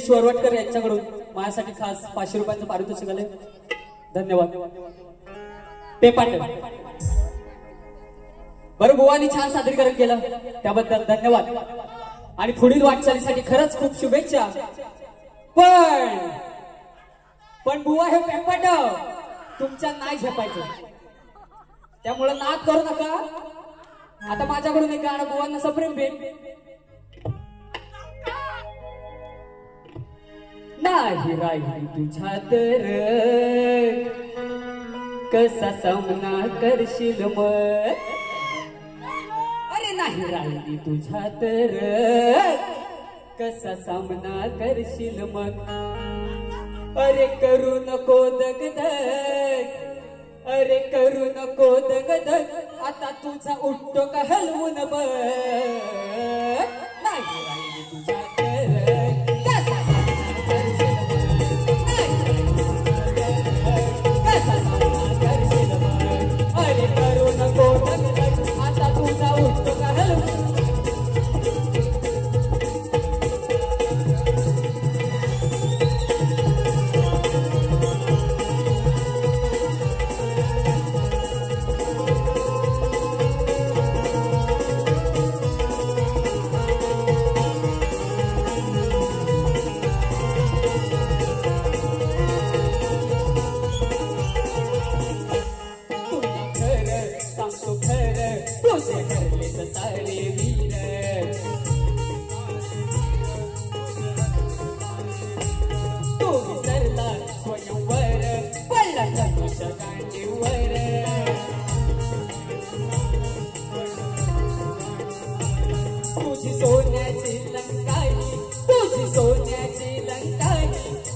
दिनेश वरवटकर यांच्याकडून माझ्यासाठी खास 500 रुपयांचं पारितोषिक आले. धन्यवाद. पेपाट बरं बुवानी छान सादरीकरण केलं त्याबद्दल धन्यवाद आणि पुढील वाटचालीसाठी खरंच खूप शुभेच्छा. पण बुवा हे पेपाट तुमच्या नाही झेपायचं त्यामुळे नाद करू नका. आता माझ्याकडून एक गाणं बुवांना सप्रेम भेट. नाही राहिली तुझ्या तर कसा सामना करशील मग. अरे नाही राहिली तुझ्या तर कसा सामना करशील मग. अरे करू नको दगदग अरे करू नको दगदग आता तुझा उठतो का हलवून बघ. नाही राहिली तुझ्या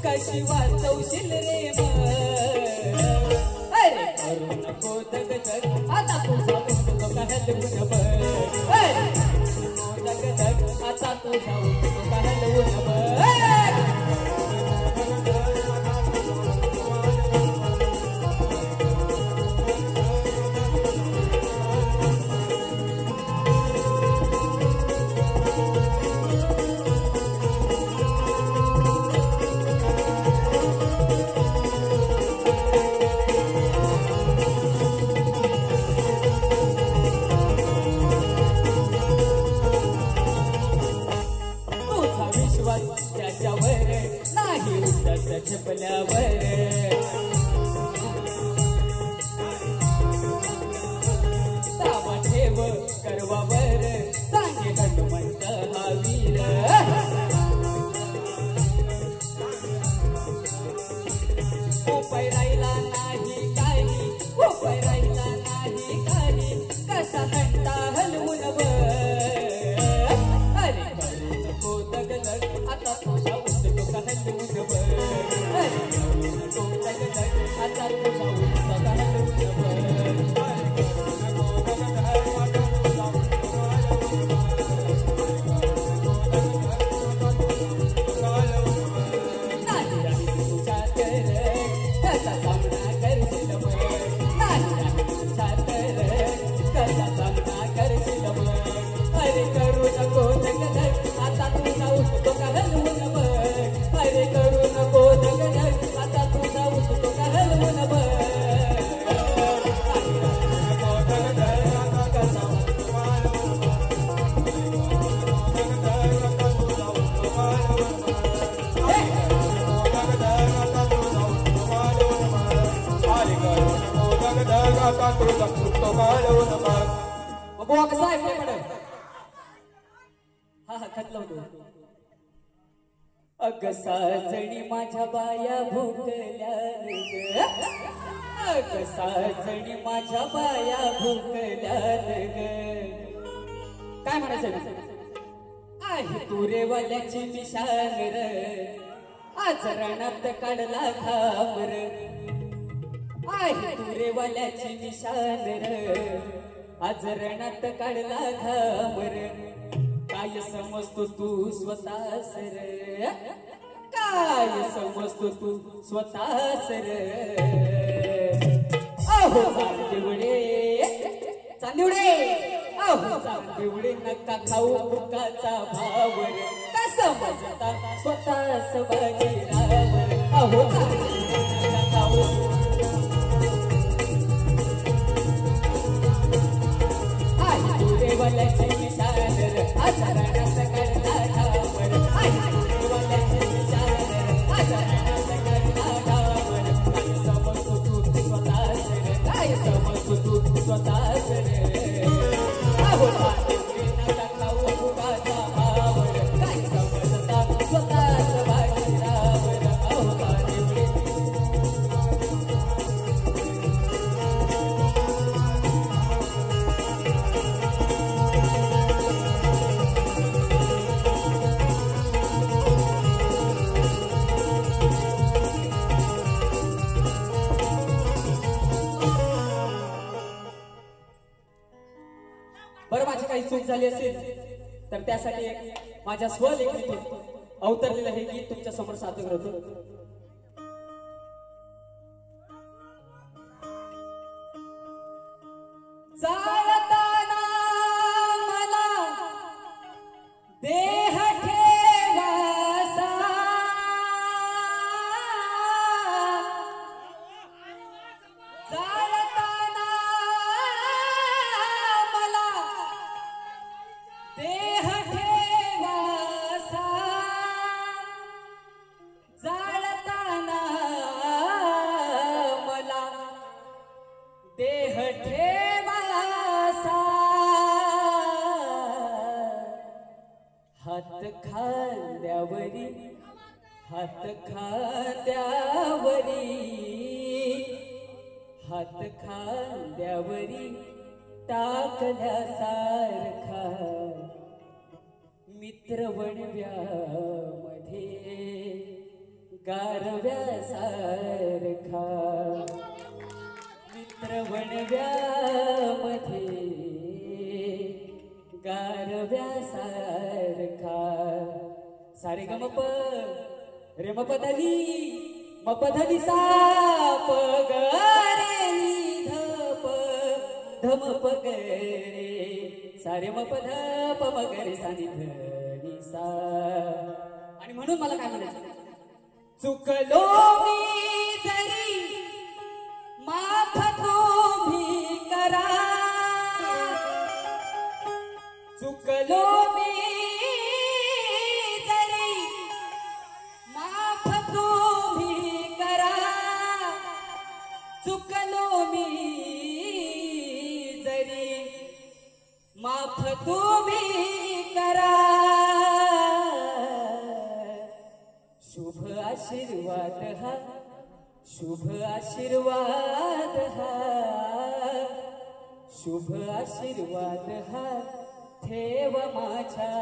कशी वाचवशील रे मग. अरे करू नको दगदग आता तुझा उठतो का हलवून बघ. अरे नको दगदग आता तुझा उठतो का हलवून बघ. त्याच्यावर नाही उठत झेपल्यावर. ताबा ठेव करवावर सांगे हनुमंत हा वीर. उपाय राहिला नाही काही उपाय राहिला नाही काही कसा घंटा हलवून बघ. अरे करू नको दगदग आता तुझा उठतो का हलवून बघ. अरे करू नको दगदग आता तुझा उठतो का हलवून बघ. नाही राहिली तुझ्या तर कसा सामना करशील मग. नाही राहिली तुझ्या तर कसा सामना करशील मग. अरे करू नको दगदग आता तुझा उठतो का हलवून बघ. अरे करू नको दगदग आता तुझा उठतो का हलवून बघ. बुवा कसा आहे पेपाट. हा खतला होतो. अग साजणी माझ्या बाया भुकल्या ग. अग साजणी माझ्या बाया भुकल्या ग. काय म्हणायचं आहे तुरेवाल्याची निशान र. आज रणात काढला खामर. आहे तुरेवाल्याची निशान र. आज रणात काढला घामर. काय समजतो तू स्वतःस र. काय समजतो तू स्वतःस र. अहो चांदिवडे चांदिवडे अहो चांदिवडे नका खाऊ बुकाचा भाव र. समजता स्वतःच बाजीरावर अहो आई देवालाची निशाणर आचरणात करता ठावर आई देवालाची निशाणर आचरणात करता ठावर काय समजतो तू स्वतःच रे काय समजतो तू स्वतःच रे अहो नका खाऊ फुगाचा भावर काय समजता स्वतःच बाजीरावर अहो बरं माझी काही चूक झाली असेल तर त्यासाठी माझ्या स्वलेखनीतून अवतरलेलं हे गीत तुमच्या समोर सादर करतो. चालताना मला देह ठेवासा चालताना मला देह ठेवासा चालताना मला देह ठेवासा हात खांद्यावरी हात खांद्यावरी हात खांद्यावरी टाकल्यासारखा मित्रवणव्यामध्ये गारव्यासारखा मित्रवणव्यामध्ये गारव्यासारखा सारे ग मप रे मपधनी मपधनी साप ग रे नी धप धम पग रे सारे मप धप मग रे सानी धनी सा. आणि म्हणून मला काय म्हणायचं चुकलो मी जरी माफ तुम्ही करा चुकलो मी जरी माफ तुम्ही करा चुकलो मी जरी माफ तुम्ही करा शुभ आशीर्वाद हा शुभ आशीर्वाद हा शुभ आशीर्वाद हा ठेव माझ्या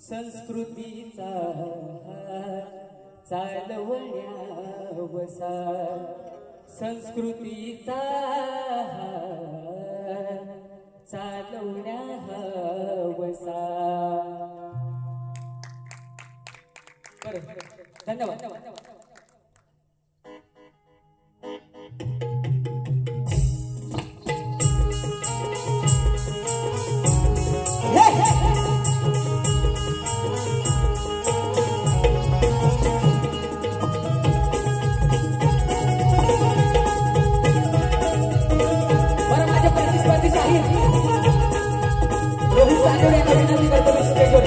संस्कृतीचा चालवण्या वसा संस्कृतीचा चालवण्या वसा. धन्यवाद. बरं माझ्या प्रतिस्पर्धी साहिब रोहित सानोरे यांना विनंती करतो मी स्टेजवर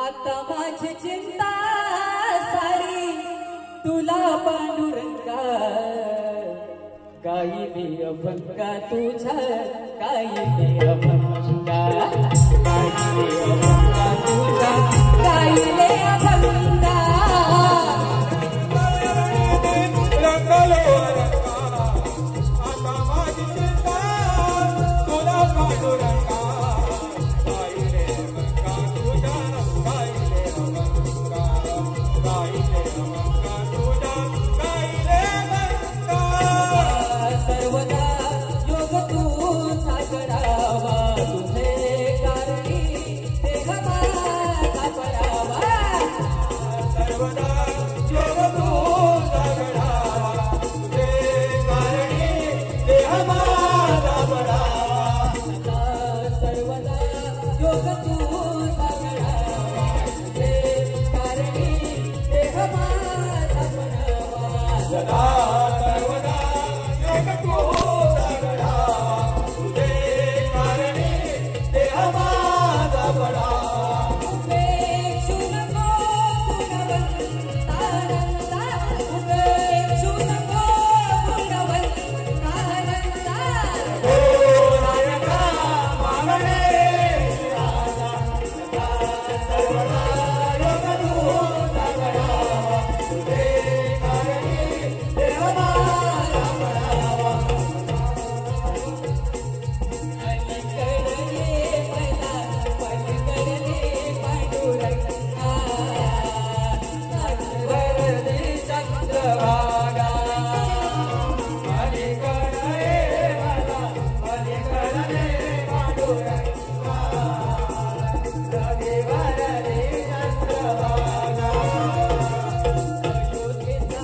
आता माझी चिंता सारी तुला पांडुरंगा गायिले अभंगा तुझ्या गायिले अभंगा गायिले अभंगा तुझ्या गायिले अभंगा रंगलो रंगा आता माझी चिंता तुला पांडुरंगा गाईले अभंग तुझा गाईले अभंग सर्वदा योग तूचा करावा तुझे कारणी देह माझा परावा सर्वदा योग तुझा घडावा तुझे कारणी देह माझा बळावा सर्वदा योग तूचा करावा तुझे कारणी देह माझा परावा सदा सर्वदा योग तुझा घडावा तुझे कारणी देह माझा बळावा उपेक्षू नको गुणवंतानंदा उपेक्षू नको गुणवंतानंदा हो नायका मागणे राजा सदा सर्वदा योग तुझा घडावा तुझे कारणी देह माझा बळावा अलीकडे मैना पलीकडे पांडुरंगा वरदी चंद्रभागा अलीकडे मला अलीकडे पांडुरंगा रवी वरदी चंद्रभागा अयोध्येचा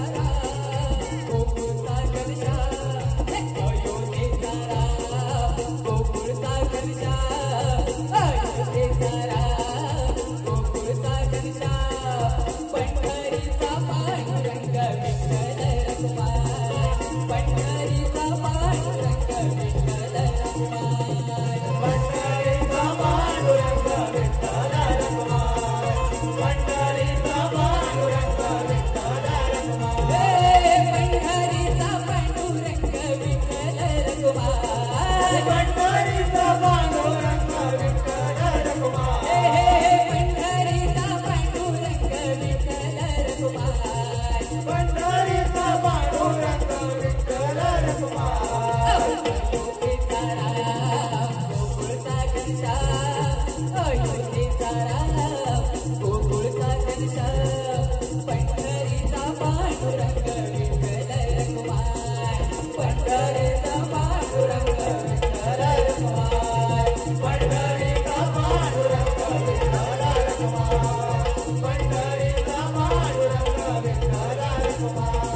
गोकुळचा कलशा अयोध्येचा गोकुळचा कलशा अयोध्येचा गोकुळचा कलशा पंढरीचा पांडुरंग विठ्ठल रखुमाई पंढरीचा पांडुरंग विठ्ठल रखुमाई पंढरीचा पांडुरंग विठ्ठल रखुमाई पंढरीचा पांडुरंग विठ्ठल रखुमाई पंढरीचा पांडुरंग विठ्ठल रखुमाई पंढरीचा पांडुरंग विठ्ठल रखुमाई पंढरीचा पांडुरंग विठ्ठल रखुमाई पंढरीचा पांडुरंग विठ्ठल रखुमाई अयोध्येचा राम गोकुळचा घनशा अयोध्येचा राम गोकुळचा घनशा पंढरीचा पांडुरंग विठ्ठल रखुमाई पंढरीचा पांडुरंग विठ्ठल रखुमाई पंढरीचा पांडुरंग विठ्ठल रखुमाई पंढरीचा पांडुरंग विठ्ठल रखुमाई